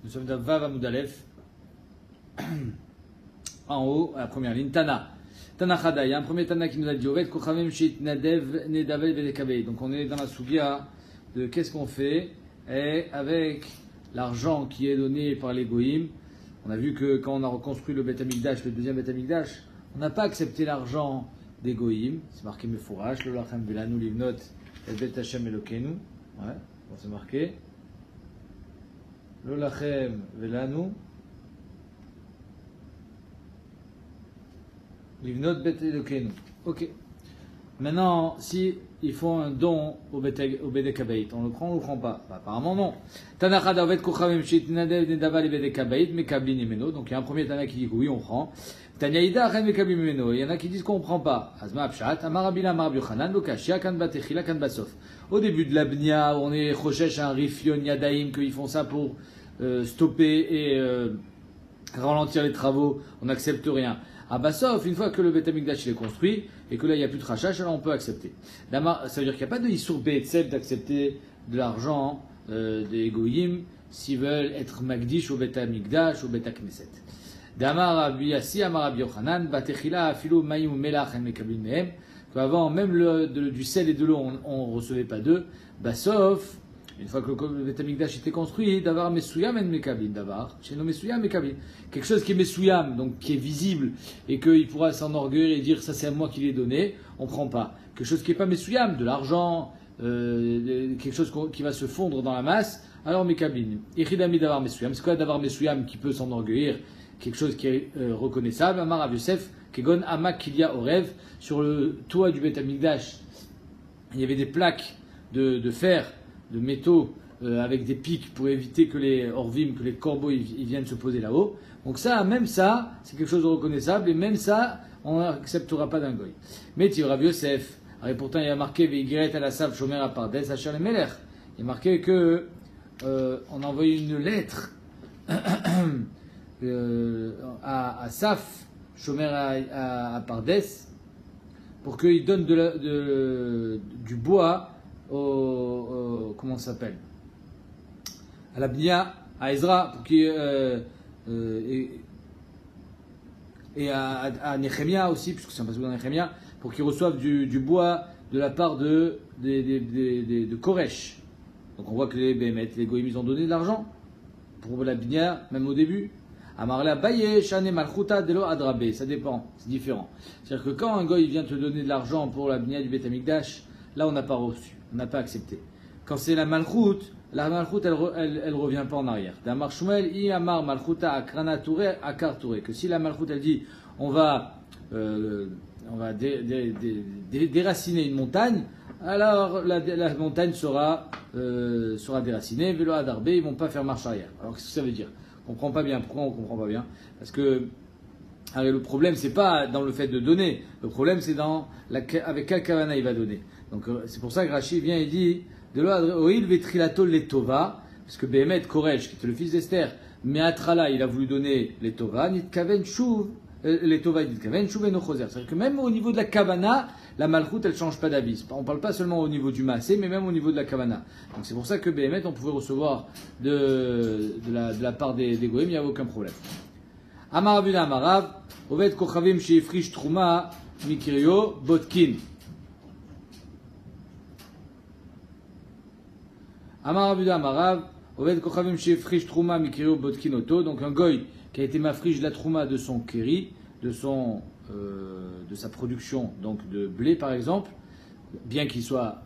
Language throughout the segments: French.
Nous sommes dans Vav Amoudalef. En haut, à la première ligne, Tana. Tana Chada. Il y a un premier Tana qui nous a dit Ovet Kochavim Shit Nadev Nedavel Vedekabei. Donc on est dans la Sougia de qu'est-ce qu'on fait et avec l'argent qui est donné par les Goïm. On a vu que quand on a reconstruit le Beth Amikdash, le deuxième Beth Amikdash, on n'a pas accepté l'argent des Goïm. C'est marqué Mefourash, le Lachem Velanu Livnot, El Bet Hashem Elokenu. Ouais, c'est marqué. Le Lachem Velanu. Livnot Bet Elokenu. Ok. Maintenant, si ils font un don au Bedekabeit, on le prend ou on le prend pas? Bah, apparemment non. Tanachada Ovet Kochavim Shit Nadev Nedaval et Bedekabeit, Mekablin Imeno. Donc il y a un premier Tana qui dit que oui, on prend. Tanyaïda Chen Mekablin Imeno. Il y en a qui disent qu'on prend pas. Azma Apshat, Amarabila Amar Yochanan, Lokashia Kan Batechila Kan Basof. Au début de la Bnia, on est Chochesh, un Rifion Yadaim, qu'ils font ça pour stopper et ralentir les travaux, on n'accepte rien. À Bassof, une fois que le Beth Amikdash est construit et que là il n'y a plus de rachach, alors on peut accepter. Ça veut dire qu'il n'y a pas de Issour Be'etzel d'accepter de l'argent des Goyim s'ils veulent être Magdish au Beth Amikdash, au Beth Knesset. Damar Rabbi Yassi, Amar Rabbi Yochanan, Batechila Afilo Mayim Melach en Mekablim Mehem. Avant, même du sel et de l'eau, on ne recevait pas d'eux. Bassof, une fois que le Beth Amikdash était construit, Davar Mesuyam en Mekablim, Davar, chez nos Mesuyam Mekablim. Quelque chose qui est Mesuyam, donc qui est visible, et qu'il pourra s'enorgueillir et dire ça c'est à moi qui l'ai donné, on ne prend pas. Quelque chose qui n'est pas Mesuyam, de l'argent, quelque chose qui va se fondre dans la masse, alors Mekablim. Ichidami Davar Mesuyam, c'est quoi Davar Mesuyam qui peut s'enorgueillir? Quelque chose qui est reconnaissable. Amar Rav Yosef, Kegon Amak Kilia Orev, sur le toit du Beth Amikdash, il y avait des plaques de fer, de métaux, avec des pics pour éviter que les orvim, que les corbeaux, ils viennent se poser là-haut. Donc ça, même ça, c'est quelque chose de reconnaissable, et même ça, on n'acceptera pas d'un goy. Mais Rav Yosef, et pourtant il y a marqué Veigiret Alasav Shomer Apardes Asher le Melech. Il y a marqué que on a envoyé une lettre à Saf Shomer à Pardes pour qu'il donne du bois comment ça s'appelle, à la Bnia, à Ezra, pour qu'il et à Nehemia aussi, puisque c'est un passage dans Nehemia, pour qu'ils reçoivent du bois de la part de Koresh. Donc on voit que les Bémet, les Goïm, ils ont donné de l'argent pour la Bnia, même au début. Amarla Baye, Shane Malchuta, Delo Adrabe, ça dépend, c'est différent. C'est-à-dire que quand un goy vient te donner de l'argent pour la Bnia du Beth Amikdash, là on n'a pas reçu, on n'a pas accepté. Quand c'est la Malchut elle revient pas en arrière. Damar Shmuel, I Amar Malchuta Akrana Touré, Akar Touré. Que si la Malchut elle dit on va déraciner une montagne, alors la montagne sera déracinée, Velo Adarbe, ils vont pas faire marche arrière. Alors qu'est-ce que ça veut dire? On comprend pas bien. Pourquoi on comprend pas bien? Parce que le problème c'est pas dans le fait de donner. Le problème c'est avec quel kavana il va donner. Donc c'est pour ça que Rashi vient et dit de l'oïl vetrilato letova, parce que Behemet Koresh qui était le fils d'Esther, mais Atrala il a voulu donner les tova, nitkaven shuv les tova nitkaven shuv et nochoser. C'est-à-dire que même au niveau de la kavana, la malchut elle change pas d'avis. On parle pas seulement au niveau du massé, mais même au niveau de la kavana. Donc c'est pour ça que Behemet on pouvait recevoir de la part des goïm, il n'y avait aucun problème. Amaravuna Amarav, Ovet Kochavim Sheifrish Trouma Mikirio Botkin. Amaravuna Amarav, Ovet Kochavim Sheifrish Trouma Mikirio Botkin Oto. Donc un goy qui a été mafrish la trouma de son keri, de sa production donc de blé par exemple, bien qu'il soit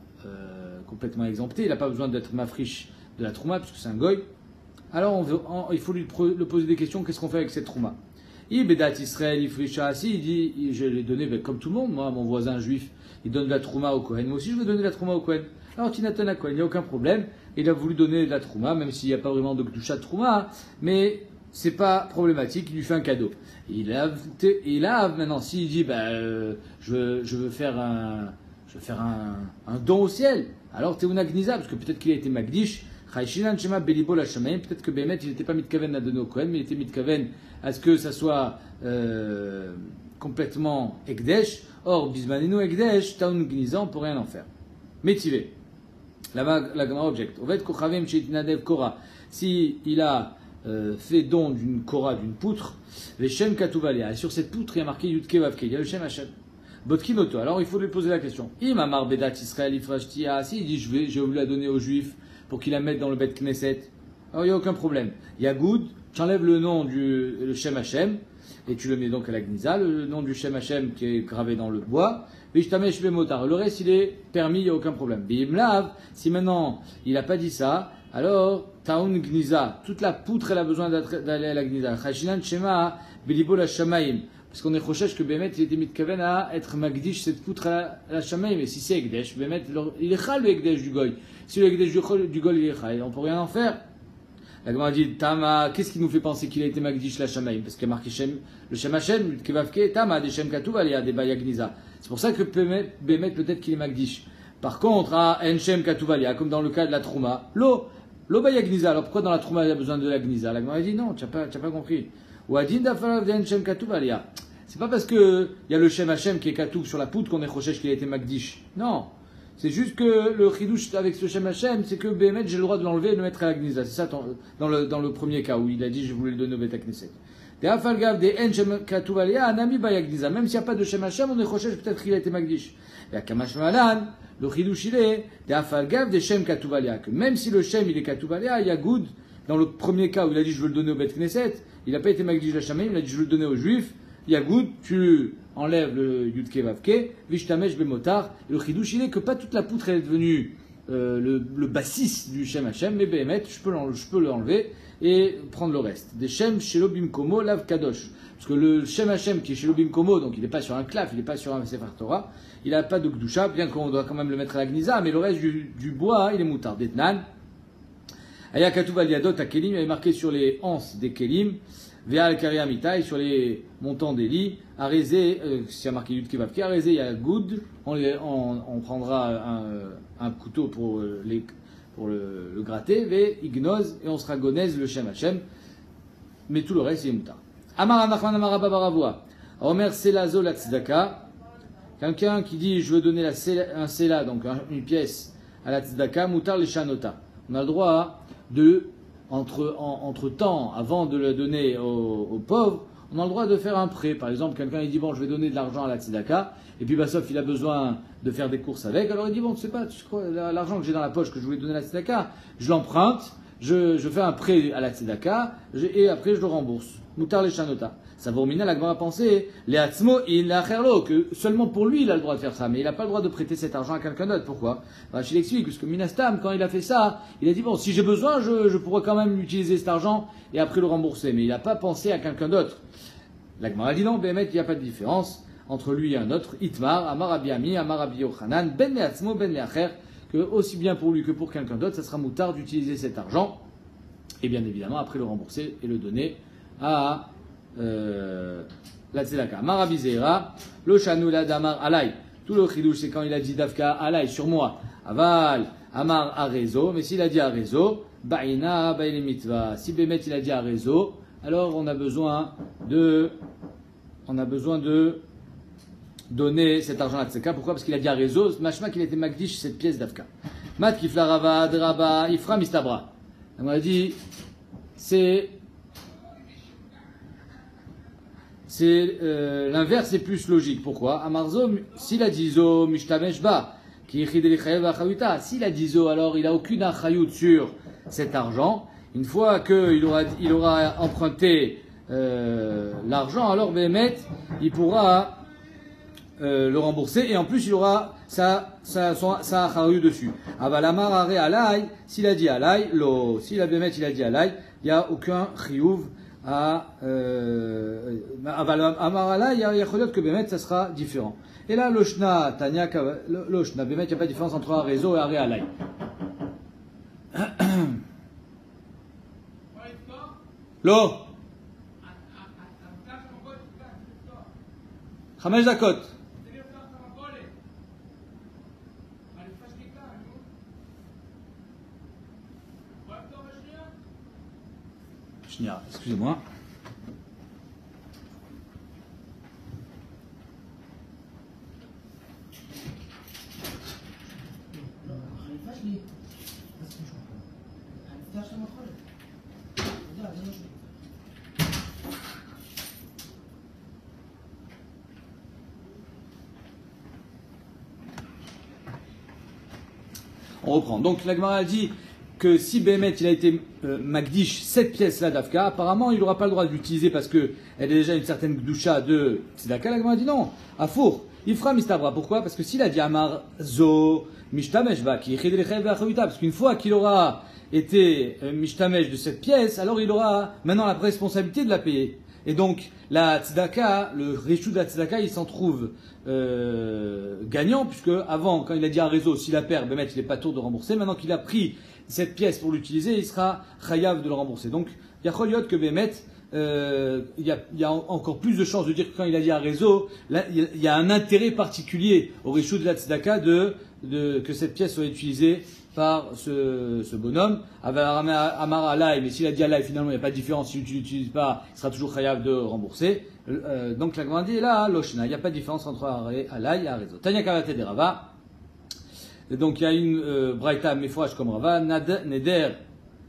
complètement exempté, il n'a pas besoin d'être mafrish de la trouma puisque c'est un goy. Alors il faut lui poser des questions, qu'est-ce qu'on fait avec cette trouma? Bedat Israël, Ifrisha, si il dit, je l'ai donné comme tout le monde, moi, mon voisin juif, il donne de la trouma au Kohen, moi aussi je veux donner de la trouma au Kohen. Alors Tinatan à Kohen, il n'y a aucun problème, il a voulu donner de la trouma, même s'il n'y a pas vraiment de Kedusha de trouma, mais c'est pas problématique, il lui fait un cadeau. Il a maintenant, s'il dit, je veux faire un don au ciel, alors Teuna Gniza, parce que peut-être qu'il a été Magdish, peut-être que Bémet, il n'était pas mitkaven à donner au Kohen, mais il était mitkaven à ce que ça soit complètement Ekdesh. Or, Bismaninu Ekdesh, Taun Gniza, on ne peut rien en faire. Métivé. La Gemara objecte. Ovet Kochavim Sheitnadev Kora. Si il a fait don d'une kora, d'une poutre, les Shem Katuvalia. Et sur cette poutre, il y a marqué Yudke Vavke, il y a le Shem Hashem. Botkinoto. Alors il faut lui poser la question. Imamar Bedat Israël Ifrashtia, si il dit j'ai voulu la donner aux Juifs pour qu'ils la mettent dans le Bet Knesset, alors il n'y a aucun problème. Yagoud, tu enlèves le nom du Shem Hashem, et tu le mets donc à la Gniza, le nom du Shem Hashem qui est gravé dans le bois, Vishtamesh Bemotar. Le reste il est permis, il n'y a aucun problème. Bimlav, si maintenant il n'a pas dit ça, alors Taun Gniza, toute la poutre elle a besoin d'aller à la Gniza. Chashinan Shema Belibo la Shamaim. Parce qu'on est chochesh que Bémet il était mitkaven à être magdish cette poutre à la Shamaim. Mais si c'est Ekdesh, Bémet il est chal le Ekdesh du Goy. Si le Ekdesh du Goy il est chal, on ne peut rien en faire. La Gemara dit Tama, qu'est-ce qui nous fait penser qu'il a été magdish la Shamaim? Parce qu'il y a marqué le Shem Hashem, Kevavke, Tama, des Shem Katouval, il y a des Bayagniza. C'est pour ça que Bémet peut-être qu'il est magdish. Par contre, à En Shem Katouval, comme dans le cas de la Trouma, l'eau Bayagniza. Alors pourquoi dans la Trouma il y a besoin de la Gniza? La Gemara dit non, tu n'as pas compris. Ou Adin Dafalav de En Shem Katouval, c'est pas parce que il y a le Shem Hashem qui est Katouk sur la poutre qu'on est chochesh qu'il a été magdish. Non. C'est juste que le chidouche avec ce Shem Hashem, c'est que Bémet, j'ai le droit de l'enlever et de le mettre à la Gniza. C'est ça dans le premier cas où il a dit je voulais le donner au Bet Knesset. Des Afalgav, des En Shem Katouvalia, Anami Bayagniza. Même s'il n'y a pas de Shem Hashem, on est chochesh, peut-être qu'il a été magdish. Et à Kamash Malan, le chidouche il est, des Afalgav, des Shem Katouvalia. Que même si le Shem il est Katouvalia, il y a Goud, dans le premier cas où il a dit je veux le donner au Bet Knesset, il n'a pas été magdish la Shamaim, il a dit je veux le donner aux Juifs. Yagoud, tu enlèves le Yudke Vavke, Vishtamesh Bemotar. Le chidouche il est que pas toute la poutre est devenue le bassis du Shem Hashem, mais Bémet, je peux l'enlever et prendre le reste. Des Shem Shelo Bimkomo Lav Kadosh. Parce que le Shem Hashem qui est Shelo Bimkomo, donc il n'est pas sur un claf, il n'est pas sur un Sefer Torah, il n'a pas de Gdusha, bien qu'on doit quand même le mettre à la Gniza, mais le reste du bois, il est moutard. Detnan. Ayakatouv al Yadot à Kelim, il est marqué sur les anses des Kelim. Via al Kariamitai, sur les montants des lits, Arézé, s'il y a marqué Yudke Vavke, Arézé, il y a Goud, on prendra un couteau pour le gratter, Ve Ignoz, et on sera gonez le Shem Hashem, mais tout le reste, il est moutar. Amar Nachman Amar Abba Baravua, Omer Selazo la Tzedaka, quelqu'un qui dit je veux donner un Sela, donc une pièce à la Tzedaka, moutar le Shanota. On a le droit de entre temps, avant de le donner aux pauvres, on a le droit de faire un prêt. Par exemple, quelqu'un il dit bon, je vais donner de l'argent à la tzedaka, et puis sauf il a besoin de faire des courses avec, alors il dit bon, tu sais pas, l'argent que j'ai dans la poche que je voulais donner à la tzedaka, je l'emprunte, je fais un prêt à la tzedaka, et après je le rembourse. Moutar les chanota. Ça va au mina, la Gemara penser, les atzmo, il a kherlo, que seulement pour lui il a le droit de faire ça, mais il n'a pas le droit de prêter cet argent à quelqu'un d'autre. Pourquoi? Je l'explique, parce que Minastam, quand il a fait ça, il a dit bon, si j'ai besoin, je pourrais quand même utiliser cet argent et après le rembourser, mais il n'a pas pensé à quelqu'un d'autre. La Gemara a dit non, Bémet, il n'y a pas de différence entre lui et un autre. Itmar, Amar Rabbi Ami, Amar Rabbi Yochanan, Ben Leatzmo, Ben Leacher, que aussi bien pour lui que pour quelqu'un d'autre, ça sera moutard d'utiliser cet argent, et bien évidemment après le rembourser et le donner à la tzedaka. Amar Rabbi Zeira, lo shanu la damar alay. Tout le chidouche, c'est quand il a dit dafka alay sur moi. Aval, Amar Arezo, mais s'il a dit Arezo, Ba'ina, Ba'ile mitva. Si Bémet il a dit Arezo, alors on a besoin de donner cet argent à tzedaka. Pourquoi? Parce qu'il a dit Arezo, machma qu'il était magdish cette pièce d'afka. Mat kifla rava, draba, ifra mistabra. On a dit, l'inverse est plus logique. Pourquoi? Amarzo, s'il a dit zo, mishtamesh ba, qui s'il a dit zo, alors il n'a aucune achayut sur cet argent. Une fois qu'il aura emprunté l'argent, alors Bémet, il pourra le rembourser et en plus il aura sa achayut dessus. Avalamar are alay, s'il a dit alay, lo, s'il a Bémet, il a dit alay, il n'y a aucun chiyuv. Amarala, il y a que Bémet, ça sera différent. Et là, Loshna, Tanya, Loshna, Bémet, il n'y a pas de différence entre Arezo et Arealai. Lo Chamesh Dakot. Excusez-moi. On reprend. Donc la Gemara a dit que si Béhémet il a été Magdish, cette pièce-là d'Afka, apparemment il n'aura pas le droit d'utiliser parce qu'elle est déjà une certaine Gdusha de Tzedaka. La Gemara a dit non, à four. Il fera Mistabra. Pourquoi? Parce que s'il a dit Amar Zo, Mishtamesh, parce qu'une fois qu'il aura été Mishtamesh de cette pièce, alors il aura maintenant la responsabilité de la payer. Et donc, la tzedaka, le réchou de la tzedaka, il s'en trouve gagnant, puisque avant, quand il a dit un réseau, s'il a perd, Bémet, il n'est pas tour de rembourser. Maintenant qu'il a pris cette pièce pour l'utiliser, il sera chayav de le rembourser. Donc, il y a Choliot que Bémet, il y a encore plus de chances de dire que quand il a dit un réseau, là, il y a un intérêt particulier au réchou de la tzedaka que cette pièce soit utilisée par ce bonhomme. Amar Alay, mais s'il a dit Alay, finalement il n'y a pas de différence, si tu l'utilises pas, il sera toujours chayav de rembourser. Donc la Gemara dit là, Loshna, il n'y a pas de différence entre Alay et Arezo. Tanya Kavate de Rava. Donc il y a une Braïta Mefouach comme Rava, Neder,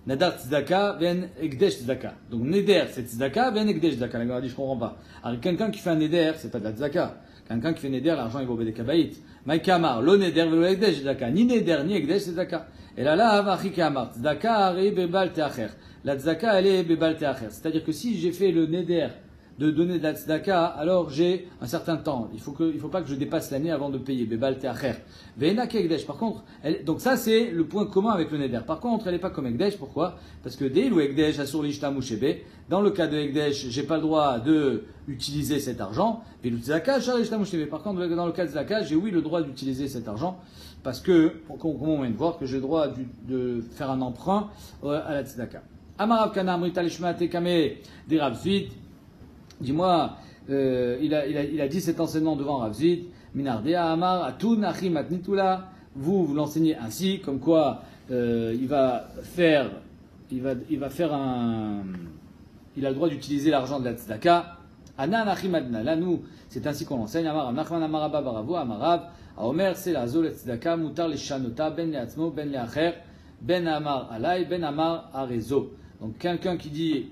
Nadar Tzedaka, Ven Ekdesh Tzedaka. Donc Neder c'est Tzedaka, Ven Ekdesh Tzedaka. La Gemara dit je comprends pas. Alors quelqu'un qui fait un Neder, c'est pas de la Tzedaka. Quelqu'un qui fait Neder, l'argent il va au Bedek Habayit. Maïkamar, lo Neder, velo Ekdesh Tzedaka. Ni Neder, ni Ekdesh Tzedaka. Et là, Achikamar, Tzedaka, Ari, Bebal, Teacher. La Tzedaka, elle est Bebal, Teacher. C'est-à-dire que si j'ai fait le Neder de donner de la tzedaka, alors j'ai un certain temps. Il faut pas que je dépasse l'année avant de payer. Bebal teacher. Ve'ena kegdesh. Par contre, donc ça c'est le point commun avec le neder. Par contre, elle n'est pas comme ekdesh. Pourquoi? Parce que dès ou ekdesh asur lishta mouchebe. Dans le cas de ekdesh, j'ai pas le droit de utiliser cet argent. Ve'lu tzedaka shar lishta mouchebe. Par contre, dans le cas de tzedaka, j'ai oui le droit d'utiliser cet argent parce que, comme on vient de voir, que j'ai le droit de faire un emprunt à la tzedaka. Amarav kana amrita lishma tekame des Rav Zvid. Dis-moi, il a dit cet enseignement devant Rav Zvid, Minardea Amar, Atun Achim Atnitula, vous l'enseignez ainsi, comme quoi il a le droit d'utiliser l'argent de la tzedaka. Anan Achim Adna, là nous, c'est ainsi qu'on l'enseigne. Amar, Nachman Amarabba Baravo, Amarav, Aomer, c'est la zol tzedaka, mutar le shanota, ben le atzmo, ben le acher, ben amar alay, ben amar arezo. Donc quelqu'un qui dit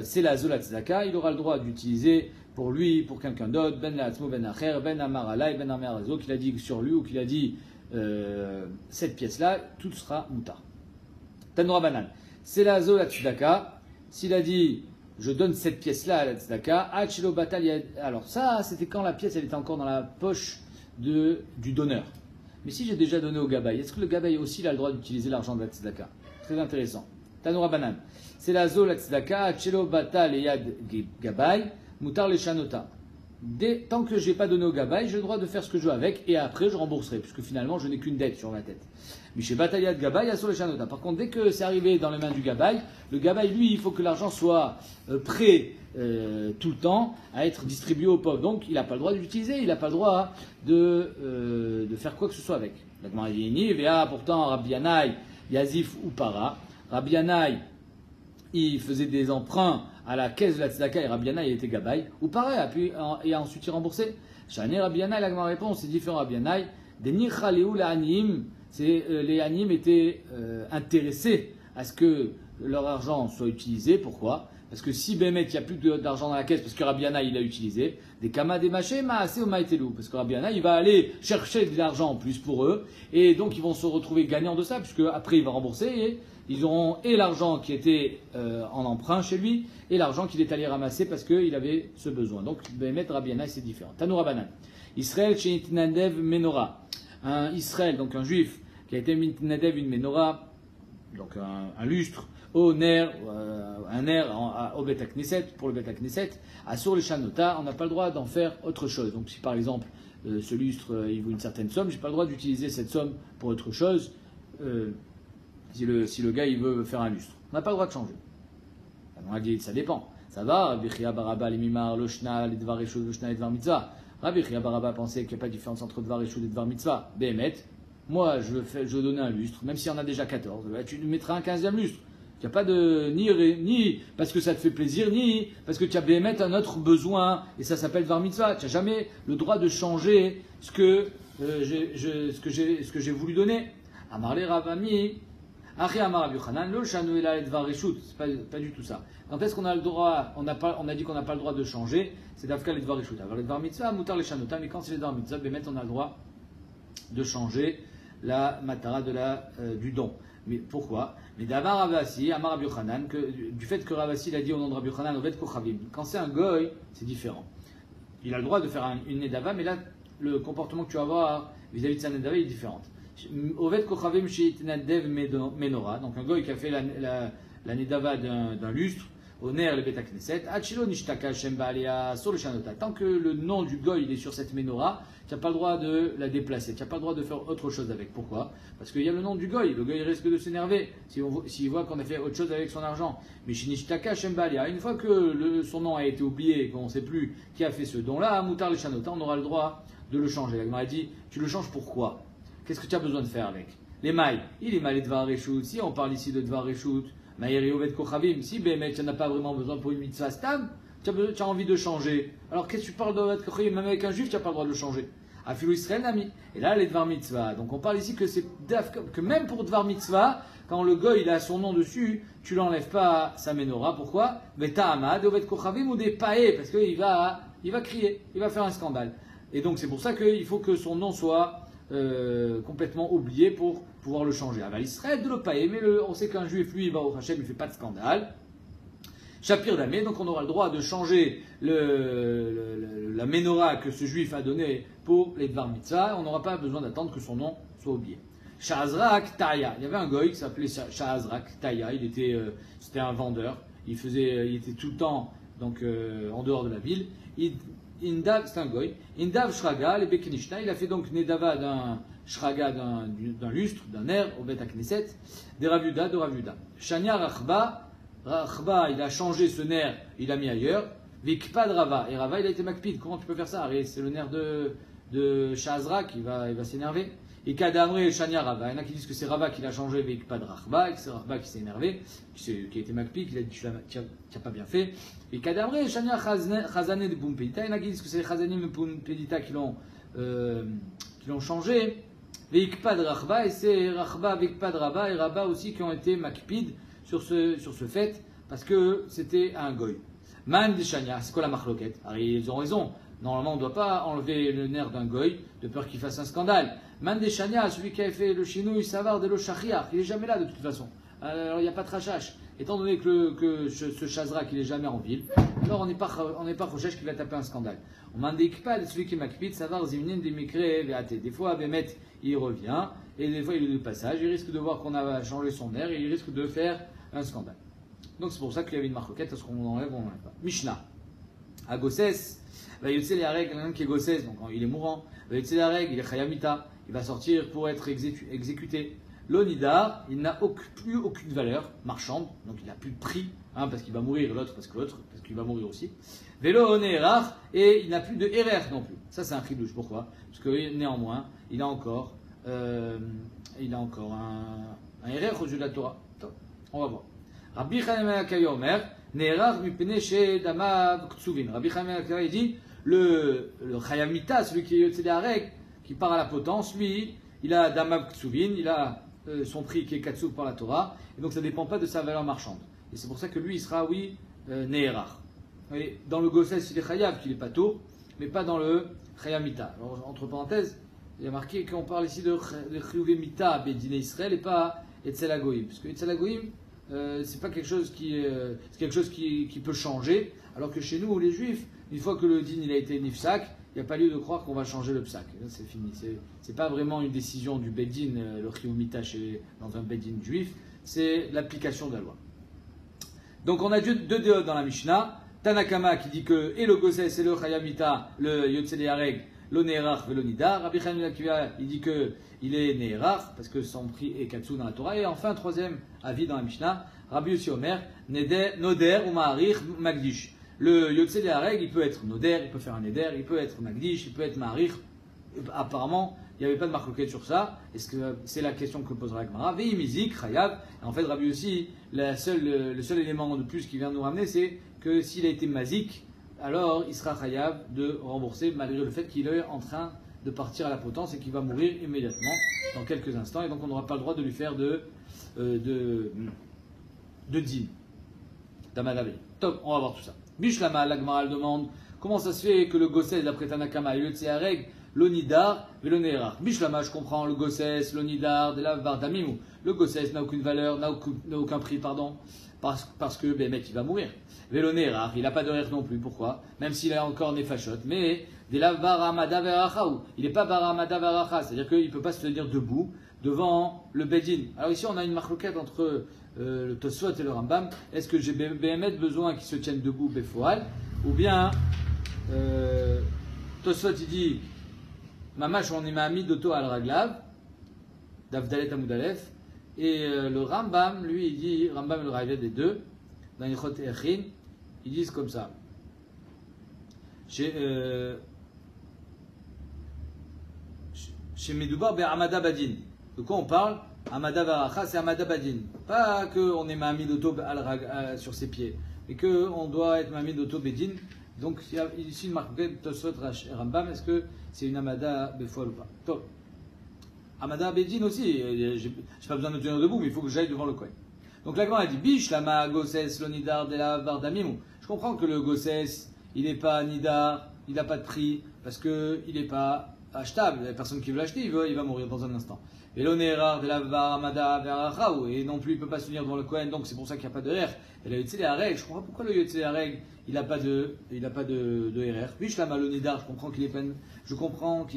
c'est la zola tzedaka, il aura le droit d'utiliser pour lui, pour quelqu'un d'autre, ben la'atzmo, ben acher, ben amar alay, ben amar arezo, qu'il a dit sur lui ou qu'il a dit cette pièce-là, tout sera mutar. Tanura banan, c'est la zola tzedaka, s'il a dit je donne cette pièce-là à la tzedaka, achilo batal, alors ça c'était quand la pièce elle était encore dans la poche du donneur. Mais si j'ai déjà donné au gabaï, est-ce que le gabaï aussi il a le droit d'utiliser l'argent de la tzedaka? Très intéressant. Tanura banan. C'est la zo la tzedaka, chelo bata le yad gabay, mutar le shanota. Tant que je n'ai pas donné au gabay, j'ai le droit de faire ce que je veux avec et après je rembourserai, puisque finalement je n'ai qu'une dette sur ma tête. Mais chez bata yad gabay, aso le shanota. Par contre, dès que c'est arrivé dans les mains du gabay, le gabay lui, il faut que l'argent soit prêt tout le temps à être distribué aux pauvres. Donc il n'a pas le droit d'utiliser, il n'a pas le droit de faire quoi que ce soit avec. Pourtant, Rabbi Yanaï, Yazif ou Para, Rabbi Yanaï, il faisait des emprunts à la caisse de la tzedaka et Rabbi Yanaï était gabaï, ou pareil, et ensuite il remboursait. Shani Rabbi Yanaï, la réponse, c'est différent. Rabbi Yanaï, des nichaleou la aniyim, les aniyim étaient intéressés à ce que leur argent soit utilisé. Pourquoi? Parce que si Bémet, il n'y a plus d'argent dans la caisse, parce que Rabbi Yanaï, il l'a utilisé, des kama des machés, maasé ou maïtelou, parce que Rabbi Yanaï, il va aller chercher de l'argent en plus pour eux, et donc ils vont se retrouver gagnants de ça, puisque après il va rembourser, et ils auront et l'argent qui était en emprunt chez lui, et l'argent qu'il est allé ramasser parce qu'il avait ce besoin. Donc, Bémet, Rabbi Yanaï, c'est différent. Tanoura Banan. Israël, chez Itnadev Menorah. Un Israël, donc un juif, qui a été Itnadev une Menorah, donc un lustre, au ner, un ner au Bet HaKnesset, pour le Bet HaKnesset, Assur le Shanota, on n'a pas le droit d'en faire autre chose. Donc, si par exemple, ce lustre, il vaut une certaine somme, j'ai pas le droit d'utiliser cette somme pour autre chose. Si le gars il veut faire un lustre, on n'a pas le droit de changer. On a dit ça dépend. Ça va, Rabbi Chia Baraba, les mimar, loshna, les dvar eshud, loshna, les dvar mitzvah. Rabbi Chia Baraba pensait qu'il n'y a pas de différence entre dvar eshud et dvar mitzvah. Béhémet, moi je veux donner un lustre, même s'il y en a déjà 14, tu mettras un 15e lustre. Il n'y a pas de ni parce que ça te fait plaisir, ni parce que tu as Béhémet un autre besoin, et ça s'appelle dvar mitzvah. Tu n'as jamais le droit de changer ce que j'ai voulu donner. Amarle Ravami. Achi Amar Rabbi Yochanan, lo shanu ela edvar reshut. C'est pas du tout ça. Quand est-ce qu'on a le droit, on a dit qu'on n'a pas le droit de changer, c'est d'afka l'edvar reshut. Alors l'edvar mitzvah, mutar les shanotam, mais quand c'est l'edvar mitzvah, on a le droit de changer la matara du don. Mais pourquoi? Mais d'Amar Ravasi, Amar Rabbi Yochanan, du fait que Ravasi l'a dit au nom de Rabbi Yochanan, Oved Kochavim. Quand c'est un goy, c'est différent. Il a le droit de faire une nedava, mais là, le comportement que tu vas avoir vis-à-vis de sa nedava est différent. Oved Kochavim Sheitnadev Menora, donc un goy qui a fait la nedava d'un lustre, au ner le Beta Knesset, Achilo Nishtaka Shem Baalea sur le Shanota. Tant que le nom du goy il est sur cette menorah, tu n'as pas le droit de la déplacer, tu n'as pas le droit de faire autre chose avec. Pourquoi? Parce qu'il y a le nom du goy, le goy risque de s'énerver s'il voit qu'on a fait autre chose avec son argent. Mais Nishtaka Shem Baalea, une fois que son nom a été oublié et qu'on ne sait plus qui a fait ce don-là, Moutar le Shanota, on aura le droit de le changer. Il m'a dit, tu le changes pourquoi? Qu'est-ce que tu as besoin de faire avec? Les mailles, il est mal de Dvar Reshut, si on parle ici de Dvar Reshut, si Bémet, tu n'en as pas vraiment besoin pour une mitzvah stam, tu as envie de changer. Alors qu'est-ce que tu parles de Kochavim? Même avec un juif, tu n'as pas le droit de le changer. Afilou Israël Nami. Et là, les Dvar Mitzvah. Donc on parle ici que même pour Dvar Mitzvah, quand le goy il a son nom dessus, tu l'enlèves pas sa menorah. Pourquoi? Beta Amad, Ovet Kochavim ou des paés, parce qu'il va crier, il va faire un scandale. Et donc c'est pour ça qu'il faut que son nom soit complètement oublié pour pouvoir le changer. Aval Israël de le payer, mais on sait qu'un juif, lui, au Hachem, il ne fait pas de scandale. Shapir Damé, donc on aura le droit de changer la menorah que ce juif a donnée pour les Dvar Mitzvah. On n'aura pas besoin d'attendre que son nom soit oublié. Shahazrak Taya, il y avait un goy qui s'appelait Shahazrak Taya, c'était un vendeur, il était tout le temps donc, en dehors de la ville. C'est un goy. Indav Shraga, le Bekinishna, il a fait donc Nedava d'un Shraga, d'un lustre, d'un air, au Bet Knesset, des Ravuda, de Ravuda. Shania Rachba, il a changé ce nerf, il l'a mis ailleurs. Vikpad Rava, et Rava il a été Makpid. Comment tu peux faire ça? C'est le nerf de Shazra qui va s'énerver. Et Kadamre Shania Rava, il y en a qui disent que c'est Rava qui l'a changé Vikpad Rachba, et que c'est Rachba qui s'est énervé, qui a été Makpid, qui a dit tu n'as pas bien fait. Et Kadamre Shania Chazane de Pumpedita, il y en a qui disent que c'est les Chazanim de Pumpedita qui l'ont changé. Vikpad Rachba, et c'est Rachba, Vikpad Rava et Rava aussi qui ont été Makpid sur ce fait, parce que c'était un goy. Man de Shania, c'est quoi la marloquette? Alors ils ont raison. Normalement, on ne doit pas enlever le nerf d'un goy de peur qu'il fasse un scandale. Man de Shania, celui qui a fait le chinouille savar de l'Oshachriach, il n'est jamais là de toute façon. Alors il n'y a pas de rachash. Étant donné que ce chazra qu'il n'est jamais en ville, alors on n'est pas rochèche qu'il va taper un scandale. On m'a dit pas celui qui m'a quitté savar zimnin des mikré véaté. Des fois, Bémet, il revient, et des fois il est de passage, il risque de voir qu'on a changé son nerf, et il risque de faire un scandale. Donc c'est pour ça qu'il y avait une marcoquette, parce qu'on l'enlève, on l'enlève pas. Mishnah. À Gossès, va y la règle, quelqu'un qui est Gossès, donc il est mourant, va y la règle, il est Chayamita, il va sortir pour être exécuté. L'onidar, il n'a plus aucune valeur marchande, donc il n'a plus de prix, parce qu'il va mourir, l'autre parce qu'il va mourir aussi. Vélo onérar, et il n'a plus de RR non plus. Ça c'est un chidouche, pourquoi? Parce que néanmoins, il a encore un RR aux yeux de la Torah. On va voir. Rabbi Chaim Akayomer, Ne'erach mipnei shedamav ktsuvin. Rabbi Chaim Akayomer dit le Chayamita, celui qui est Yotzei Hareg, qui part à la potence, lui, il a damav ktsuvin, il a son prix qui est katsuv par la Torah, et donc ça ne dépend pas de sa valeur marchande. Et c'est pour ça que lui, il sera, Ne'erach. Dans le Gossès, il est Chayav, qu'il est pas tôt, mais pas dans le Chayamita. Alors, entre parenthèses, il y a marqué qu'on parle ici de Chiyuvei Mita, Bedine Israël, et pas Etzel Hagoyim. Parce que Etzel Hagoyim, c'est pas quelque chose c'est quelque chose qui peut changer, alors que chez nous, les Juifs, une fois que le din il a été nifsak, il n'y a pas lieu de croire qu'on va changer le psak. C'est fini. C'est pas vraiment une décision du Bedin, le Chiyuvei dans un Bedin juif, c'est l'application de la loi. Donc on a deux déotes dans la Mishnah. Tanakama qui dit que et le Gossès et le Chayamita, le Yotzei Hareg, le Ne'erach et le Nidar. Rabbi Chaim Akiva, il dit qu'il est Ne'erach parce que son prix est Katsu dans la Torah. Et enfin, troisième avis dans la Mishnah, Rabbi Yossi Omer, Noder ou Ma'arich Magdish. Le Yotzei Hareg, il peut être Noder, il peut faire un Neder, il peut être Magdish, il peut être Ma'arich. Apparemment, il n'y avait pas de marque sur ça. Est-ce que c'est la question que posera la Gemara? Veimizik, Chayav. En fait, Rabbi Yossi, le seul élément de plus qui vient de nous ramener, c'est que s'il a été mazik, alors il sera chayav de rembourser malgré le fait qu'il est en train de partir à la potence et qu'il va mourir immédiatement dans quelques instants. Et donc on n'aura pas le droit de lui faire de din, d'amadavé. Top, on va voir tout ça. Bishlama, la Gemara elle demande comment ça se fait que le gossès, d'après Tanakama, il y a règle l'onidar et l'onérar. Bishlama, je comprends, le gossès, l'onidar, de la vardamimou. Le gossès n'a aucune valeur, n'a aucun prix, pardon, parce que ben, mec, il va mourir. Vélonérar, il n'a pas de rire non plus. Pourquoi? Même s'il a encore nefashot. Mais, de la varamada verachaou. Il n'est pas varamada veracha, c'est-à-dire qu'il ne peut pas se tenir debout devant le bedin. Alors ici, on a une marloquette entre le Tosfot et le Rambam. Est-ce que j'ai besoin qu'il se tienne debout, Befoal? Ou bien, Tosfot il dit, Mamash on est ma'ami d'auto al raglav, d'Avdalet Amoudalef, et le Rambam, lui, il dit, Rambam et le Ravid des deux, dans Yichot Echin, ils disent comme ça. Chez Medoubar Amada Badin. De quoi on parle? Amada Varacha, c'est Amada Badin. Pas qu'on est ma'ami d'auto sur ses pieds, mais qu'on doit être ma'ami d'auto Bedin. Donc, il y a ici une marque Tosfot Rambam, est-ce que c'est une Amada Befoal ou pas? Top. Amada Bedin aussi, j'ai pas besoin de tenir debout, mais il faut que j'aille devant le coin. Donc la Gemara dit Bish lama gosses lonidar de la vardamimou. Je comprends que le gosses, il n'est pas nidar, il n'a pas de prix, parce qu'il n'est pas achetable. La personne qui veut l'acheter, il va mourir dans un instant. Et l'onérar de la varamada verachaou, et non plus il ne peut pas se tenir devant le Kohen, donc c'est pour ça qu'il n'y a pas de RR. Et le Yotzei Hareg, je comprends pourquoi le Yotzei Hareg, il n'a pas de RR. Bish lama lonidar, je comprends qu'il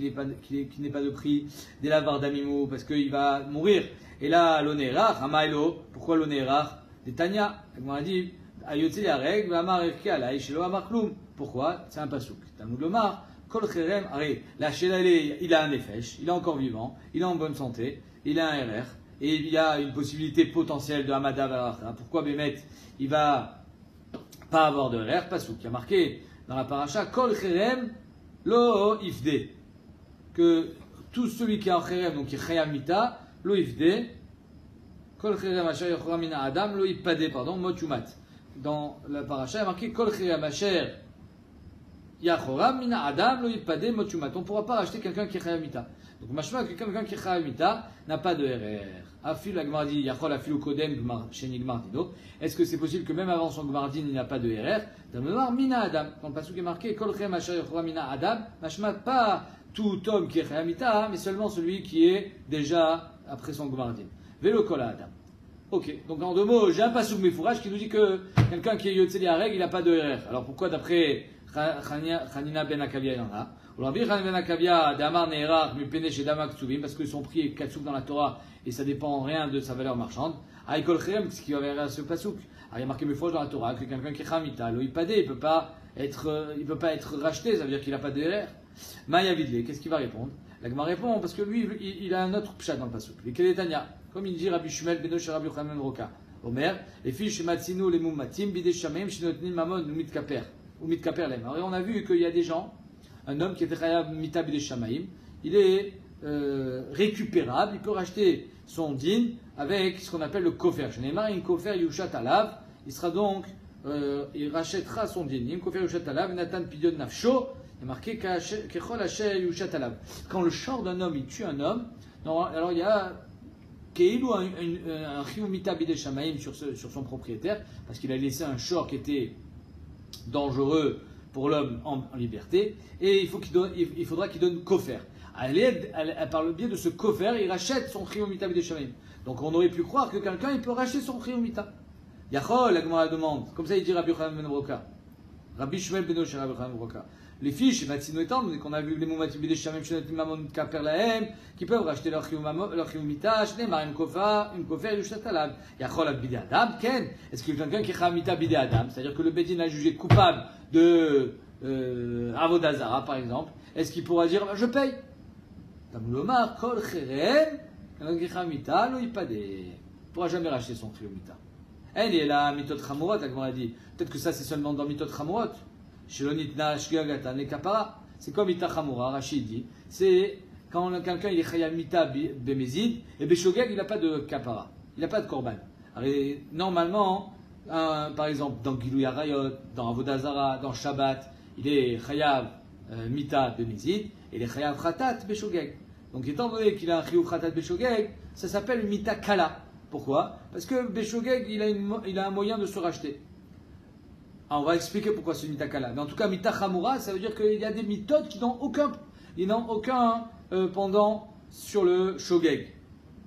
n'est pas de prix. De la vardamimou, parce qu'il va mourir. Et là, l'onérar, Amailo, pourquoi l'onérar? Des Tanya, on a dit, Ayotzi la règle, Amar Erkia, la Ishelo Amar Kloum. Pourquoi? C'est un pasouk. Talmud Lomar, Kol Cherem, la Shela, il a un nefesh, il est encore vivant, il est en bonne santé, il a un RR, et il y a une possibilité potentielle de Hamada Varacha. Pourquoi Bémet, il va pas avoir de RR? Pasouk. Il y a marqué dans la paracha, Kol Cherem, Lo Ifde. Que tout celui qui est en Cherem, donc qui est Chayamita, Lo ifde, kol cherem asher yochora mina adam, lo ipade, pardon, motumat. Dans la paracha, il y a marqué kol cherem asher yochora mina adam, lo ipade, motumat. On ne pourra pas racheter quelqu'un qui est chayamita. Donc, machma que quelqu'un qui est chayamita n'a pas de RR. Afil la gmardin, yachol afil kodem sheni gmardino. Est-ce que c'est possible que même avant son gmardin, il n'a pas de RR? Dans le mémoire, mina adam. Quand le pasuk est marqué kol cherem asher yochora mina adam, machma pas tout homme qui est chayamita, mais seulement celui qui est déjà après son gomardin. Vélo kola adam. Ok, donc en deux mots, j'ai un pasouk méfourage qui nous dit que quelqu'un qui est yotzeli areg, il n'a pas de RR. Alors pourquoi d'après Chanina ben Akavia il en a? Ou Rabbi Chanina ben Akavia d'Amar Ne'erar mupene chez Damak Tsuvim, parce que son prix est katsouk dans la Torah et ça dépend rien de sa valeur marchande. Aïkol Cherem, ce qui va vers ce pasouk. Alors il y a marqué méfourage dans la Torah que quelqu'un qui est chamita, lo ipade, il peut pas être racheté, ça veut dire qu'il n'a pas de RR. Maya Vidle, qu'est-ce qu'il va répondre? La Gemara répond parce que lui, il a un autre pshat dans le pasouk. Les Keletania, comme il dit Rabbi Shmuel Beno Rabbi Yochanan Roka. Omer, les filles chez Matsino, les Moumatim, Bide Shamem, Shinotnim Mamon, ou Mitkaper Lem. Alors on a vu qu'il y a des gens, un homme qui est Chayab Mita Bide Shamaim, il est récupérable, il peut racheter son din avec ce qu'on appelle le kofer. Je n'ai marre, une kofer Yushat Alav, il sera donc, il rachètera son din. Une kofer Yushat Alav, Nathan Pidion Nafsho. Il est marqué quand le char d'un homme, il tue un homme, alors il y a un chiyumita bide shamaim sur son propriétaire, parce qu'il a laissé un char qui était dangereux pour l'homme en liberté, et il faudra qu'il donne kofer. Par le biais de ce kofer, il rachète son chiyumita bide shamaim. Donc on aurait pu croire que quelqu'un il peut racheter son chiyumita. Yachol, la Gemara demande, comme ça il dit Rabbi Yochanan ben Roka. Rabbi Shmuel Beno Rabbi Yochanan ben Roka. Les fiches, Matsino étant, qu'on a vu les Moumatim Bide Shamem Shenotim Mamon Kaper Lahem, qui peuvent racheter leur Chiyumita, Shneimar, une kofer, Yushat Alav. Yachol Bide Adam, Ken. Est-ce qu'il y a quelqu'un qui est Chamita Bide Adam, c'est-à-dire que le Bedin l'a jugé coupable de Avodazara, par exemple, est-ce qu'il pourra dire, je paye? Tamulomar, Kol Cherem, quelqu'un qui est Chamita, Lo Ipade. Il ne pourra jamais racheter son Chiyumita. Elle est là, Mitot Chamorot, la Gemara dit. Peut-être que ça, c'est seulement dans Mitot Chamorot. C'est comme Ita Chamura, Rachid dit, c'est quand quelqu'un il est Chayam Mita Bemezid, et Beshogeg il n'a pas de kapara, il n'a pas de korban. Alors, normalement, par exemple, dans Gilou Yarayot, dans Avodazara, dans Shabbat, il est Chayam mita bemezid, et les chayav khatat beshogeg. Donc étant donné qu'il a un chiyuv khatat beshogeg, ça s'appelle une mita kala. Pourquoi? Parce que beshogeg, il a un moyen de se racheter. Alors on va expliquer pourquoi c'est une mita kala. Mais en tout cas, mita chamura, ça veut dire qu'il y a des méthodes qui n'ont aucun pendant sur le shogeg.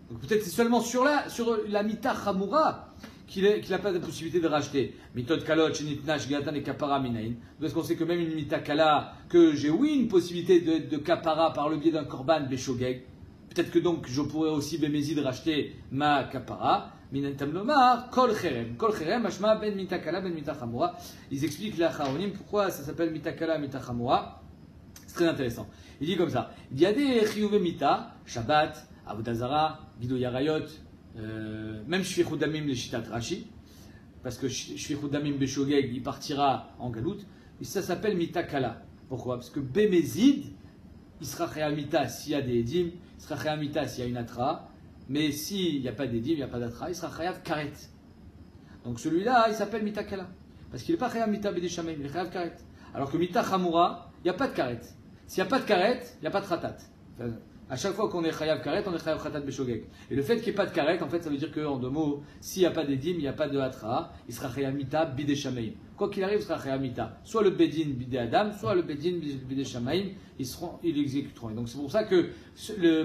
Donc peut-être c'est seulement sur la mita chamura qu'il n'a pas de possibilité de racheter. Mitod kalot, shenitnash, gatan et kapara minain. Parce qu'on sait que même une mita kala, que j'ai oui une possibilité de kapara par le biais d'un korban beshogeg. Peut-être que donc je pourrais aussi bémézid racheter ma kapara. Minantam lomar, kol cherem, mashma ben mita kala, ben mita chamura. Ils expliquent la charonim pourquoi ça s'appelle mita kala, mita chamura. C'est très intéressant. Il dit comme ça. Il y a des chiyuve mita, Shabbat, Avodah Zara, Guido Yarayot, même Shfichut Damim le Shitat Rashi, parce que Shfichut Damim Beshogeg, il partira en galout, et ça s'appelle mita kala. Pourquoi? Parce que Bémézid, il sera khayal mita s'il y a des edim, il sera khayal mita s'il y a une atra, mais s'il n'y a pas d'edim, il n'y a pas d'atra, il sera khayal karet. Donc celui-là, il s'appelle mita kala, parce qu'il n'est pas khayal mita b'dei shamayim, il est khayal karet. Alors que mita chamura, il n'y a pas de karet. S'il n'y a pas de karet, il n'y a pas de khatat. Enfin, à chaque fois qu'on est chayav karet, on est chayav khatat beshogeg. Et le fait qu'il n'y ait pas de karet, en fait, ça veut dire qu'en deux mots, s'il n'y a pas d'édim, il n'y a pas de hatra, il sera chayav mita bidei shamayim. Quoi qu'il arrive, il sera chayav mita. Soit le bedin bidei adam, soit le bedin bidei shamayim, ils l'exécuteront. Et donc c'est pour ça que,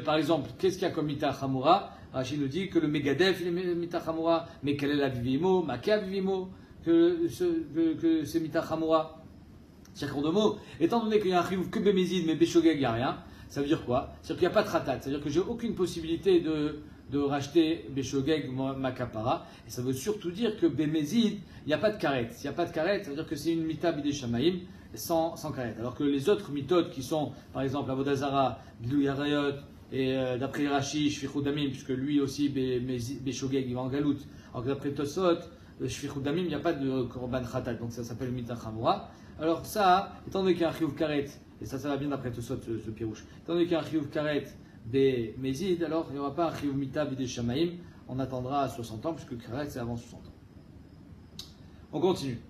par exemple, qu'est-ce qu'il y a comme mita chamura? Rachid nous dit que le megadef, il est mita chamura, mais quelle est la vivimo, makia vivimo, que c'est mita chamura. C'est-à-dire qu'en deux mots, étant donné qu'il y a un chiyuv que bémézid, mais beshogeg, il n'y a rien, ça veut dire quoi? C'est-à-dire qu'il n'y a pas de ratat, c'est-à-dire que j'ai aucune possibilité de racheter beshogeg, ma kapara, et ça veut surtout dire que bémézid, il n'y a pas de karet. S'il n'y a pas de karet, ça veut dire que c'est une mita bidei shamayim, sans karet. Alors que les autres méthodes qui sont, par exemple, Avodah Zara, Gilui Yarayot, et d'après Rashi, Shfichut Damim, puisque lui aussi, beshogeg, il va en galout, alors que d'après Tosot, Shfichut Damim, il n'y a pas de korban khatat, donc ça s'appelle mita chamura. Alors ça, étant donné qu'il y a un chiyuv karet, et ça va bien d'après Tosot, ce pirouche, étant donné qu'il y a un chiyuv karet des mézides, alors il n'y aura pas un chiyuv mita bidei shamayim, on attendra à 60 ans, puisque karet c'est avant 60 ans. On continue.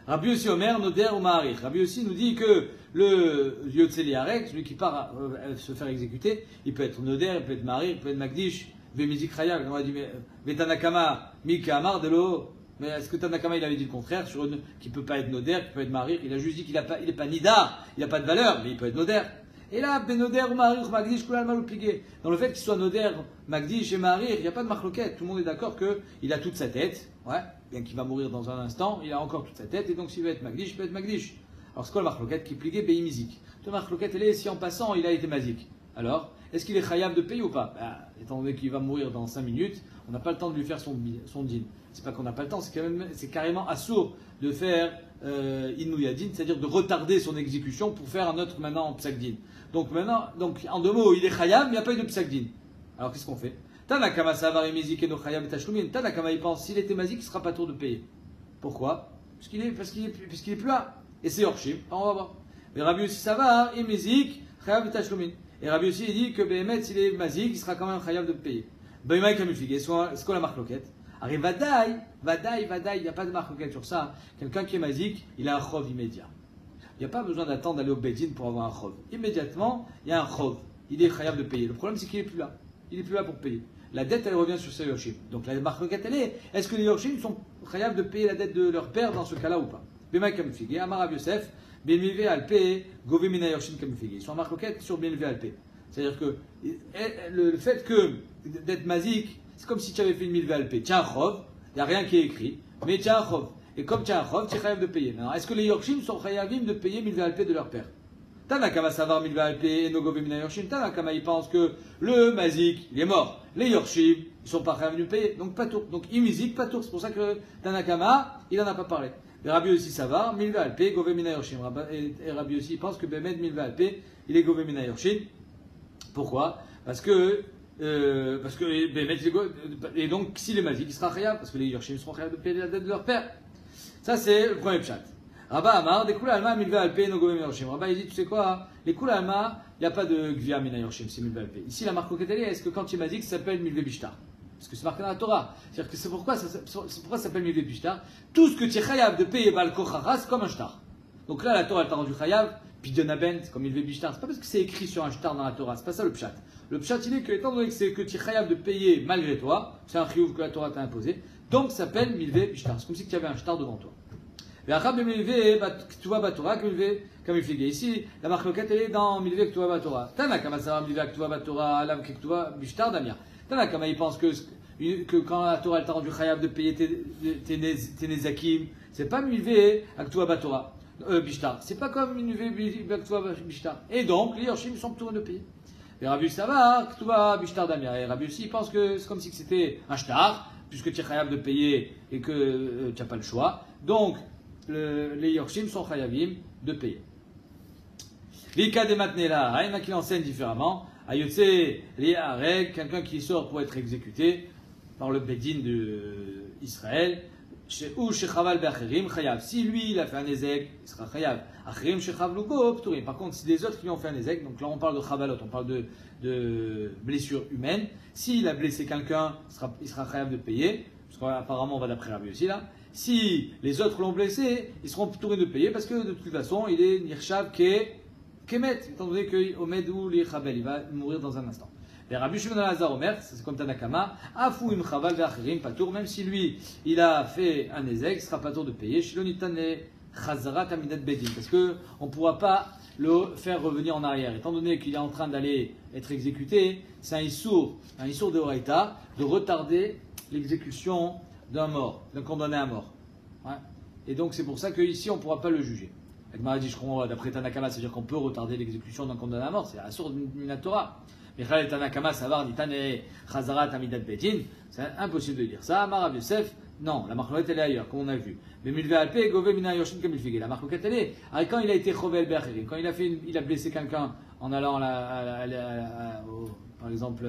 Rabbi Yossi Omer, Noder ou Ma'arich. Rabbi Yossi nous dit que le Yotze Liarek, celui qui part se faire exécuter, il peut être Noder, il peut être Ma'arich, il peut être Magdish, Vemizik Chayav. On a dit, mais Tanakama, Mika Amar de l'eau. Mais est-ce que Tanakama il avait dit le contraire, sur qui ne peut pas être Noder, qui peut être Ma'arich? Il a juste dit qu'il n'est pas Nidar, il n'a pas de valeur, mais il peut être Noder. Et là, Benoder ou Ma'arich, Magdish, Kulal Malou Pigué. Dans le fait qu'il soit Noder, Magdish et Ma'arich, il n'y a pas de marloquette. Tout le monde est d'accord qu'il a toute sa tête. Ouais, bien qu'il va mourir dans un instant, il a encore toute sa tête. Et donc s'il veut être Magdish, il peut être Magdish. Alors c'est quoi le marloquette qui plié Béimizik? Le marloquette, elle est si en passant, il a été Mazik. Alors, est-ce qu'il est chayav de payer ou pas? Étant donné qu'il va mourir dans 5 minutes, on n'a pas le temps de lui faire son din. C'est pas qu'on n'a pas le temps, c'est carrément assourd de faire Inuyadin, c'est-à-dire de retarder son exécution pour faire un autre maintenant en psakdin. Donc maintenant, en deux mots, il est chayav, mais il n'y a pas eu de psakdin. Alors qu'est-ce qu'on fait? Tanakama savar mizik et no chayav et tashlumin. Tanakama il pense s'il était mazik, il ne sera pas tour de payer. Pourquoi? Parce qu'il est plus là. Et c'est Orshim, on va voir. Mais Rabbi aussi savar et mizik, chayav et tashlumin. Et Rabbi aussi il dit que Behemet, s'il est mazik, il sera quand même chayav de payer. Behemet kamifig. C'est quoi la marloquette? Arrive Vadaï, il n'y a pas de marloquette sur ça. Quelqu'un qui est mazik, il a un chov immédiat. Il n'y a pas besoin d'attendre d'aller au Bedin pour avoir un chov. Immédiatement, il y a un chov. Il est chayav de payer. Le problème, c'est qu'il n'est plus là. Il n'est plus là pour payer. La dette, elle revient sur ses Yorshim. Donc la marloquette, elle est-ce que les Yorshim sont chayav de payer la dette de leur père dans ce cas-là ou pas? Behemet kamifig. Amar Rav Yosef, Benmivé Alpé, Gové Mina Yorshim kamifig. Ils sont en marloquette sur Benmivé Alpé. C'est-à-dire que le fait que d'être mazik, c'est comme si tu avais fait une milvé alpé. Tiens un chov, il n'y a rien qui est écrit, mais tiens un chov. Et comme tiens un chov, tu es chayav de payer. Maintenant, est-ce que les Yorshim sont chayavim de payer milvé alpé de leur père? Tanakama savar milvé alpé et nogové mina Yorshim. Tanakama il pense que le mazik, il est mort. Les Yorshim, ils ne sont pas chayavim de payer. Donc pas tour. Donc imizik, pas tour. C'est pour ça que Tanakama, il n'en a pas parlé. Et Rabbi aussi savar, milvé alpé, gové mina Yorshim. Et Rabbi aussi pense que Bemed milvé alpé, il est gové mina Yorshim. Pourquoi? Parce que et donc si les mazik il sera chayav, parce que les yorshim seront chayav de payer la dette de leur père. Ça c'est le premier pshat. Rabba Amar, des kula alma milva alpe no gomem yorshim. Rabba il dit, tu sais quoi, les kula alma, il n'y a pas de gvia mina yorshim, c'est milva alpe. Ici la marque est est-ce que quand tu m'as dit que ça s'appelle milve bishtar? Parce que c'est marqué dans la Torah. C'est-à-dire que c'est pourquoi ça s'appelle milve bishtar. Tout ce que tu es chayav de payer bal kochara, c'est comme un shtar. Donc là la Torah elle t'a rendu chayav, Pidyonaben, comme il veut Bishtar. C'est pas parce que c'est écrit sur un shtar dans la Torah, c'est pas ça le pshat. Le pshat, il est que, étant donné que tu es chayav de payer malgré toi, c'est un chiyuv que la Torah t'a imposé, donc ça s'appelle milvé bishtar. C'est comme si tu avais un shtar devant toi. Ici, la marloquette elle est dans milvé ktuva batora. Tana kama ça va milvé ktuva batora, alam ktuva bishtar damia. Tana kama il pense que quand la Torah elle t'a rendu chayav de payer tes nezakim, c'est pas milvé ktuva batora. Bishtar. C'est pas comme milvé ktuva bishtar. Et donc, les Yorshim sont tournés de payer. Et Rabbi Sava, Ktuva Bishtar Damia. Et Rabbi aussi pense que c'est comme si c'était un shtar, puisque tu es chayav de payer et que tu n'as pas le choix. Donc, les Yorshim sont chayavim de payer. L'Ika de Matnela, il y en a qui l'enseignent différemment. Ayotse, Liareg, quelqu'un qui sort pour être exécuté par le Bedin d'Israël. Ou Shechaval Be'acherim, chayav. Si lui, il a fait un ezek, il sera chayav. Acherim Shechav Lugo, Pturim. Par contre, si des autres qui lui ont fait un ezek, donc là on parle de chavalot, on parle de blessures humaines. S'il a blessé quelqu'un, il sera chayav de payer. Parce qu'apparemment, on va d'après Rabbi aussi là. Si les autres l'ont blessé, ils seront Pturim de payer parce que de toute façon, il est Nirshav Kemet, étant donné que Omed ou Lichabel, il va mourir dans un instant. Et Rabbi Shimon al-Hazar Omer, c'est comme Tanakama, Afou im chaval ve'achirim patour, même si lui, il a fait un ezek, il sera patour de payer. Shilonitan le chazarat amidat bedin, parce que on ne pourra pas le faire revenir en arrière. Étant donné qu'il est en train d'aller être exécuté, c'est un issour de Horaïta, de retarder l'exécution d'un mort, d'un condamné à mort. Ouais. Et donc c'est pour ça qu'ici on ne pourra pas le juger. Agmara dit, je crois, d'après Tanakama, c'est-à-dire qu'on peut retarder l'exécution d'un condamné à mort, c'est assour d'une Torah. Michal Tanakama Savar Nitane Chazarat Amidat Betin, c'est impossible de dire ça. Amar Rav Yosef, non, la marloquette elle est ailleurs, comme on a vu. Mais Milve Alpe, Gove Mina Yoshin comme il fait. La marloquette elle est, quand il a été Chovel Be'acherim, quand il a blessé quelqu'un en allant par exemple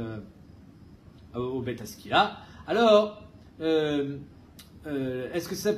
au Bet Askila, alors est-ce que ça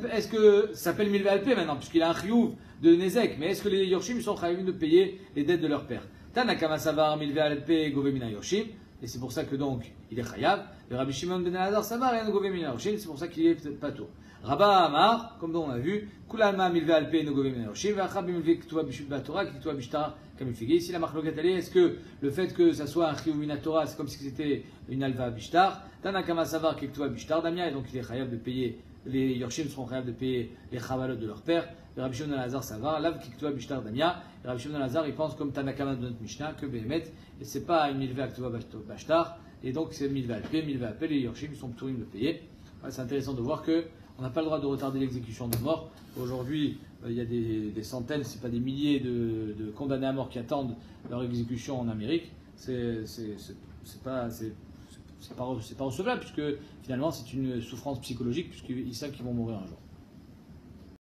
s'appelle Milve Alpe maintenant, puisqu'il a un chiyuv de Nezek, mais est-ce que les Yorshim sont chayavim de payer les dettes de leur père? Tanakama Savar Milve Alpe Gove Mina Yoshim, et c'est pour ça que donc il est chayav. Le Rabbi Shimon ben Elazar Savar et Gove Mina Yoshim, c'est pour ça qu'il est peut-être pas tôt. Rabba Amar, comme on a vu, Kulalma Milve Alpe no Gove Mina Yoshim, Vachab Milve Ktuva Bishut Torah, Ktuva Bishtar comme il fait. Ici la marloquette elle est, est-ce que le fait que ça soit un chiyuv mina Torah, c'est comme si c'était une alva Bishtar? Tanakama Savar Ktuva Bishtar Damia, et donc il est chayav de payer. Les Yorshim seront capables de payer les chavalot de leur père. Le Rabbi Shimon al-Hazar Savar, Lav Kiktoa Bishtar Damia. Le Rabbi Shimon al-Hazar, il pense comme Tanakama de notre Mishnah que Behemet, et c'est pas une milva Ktuva Bashtar, et donc c'est milva Alpé, les Yorshim sont tourim de payer. Ouais, c'est intéressant de voir que on n'a pas le droit de retarder l'exécution de mort. Aujourd'hui, il y a des centaines, c'est pas des milliers de condamnés à mort qui attendent leur exécution en Amérique. C'est pas recevable, puisque finalement c'est une souffrance psychologique, puisqu'ils savent qu'ils vont mourir un jour.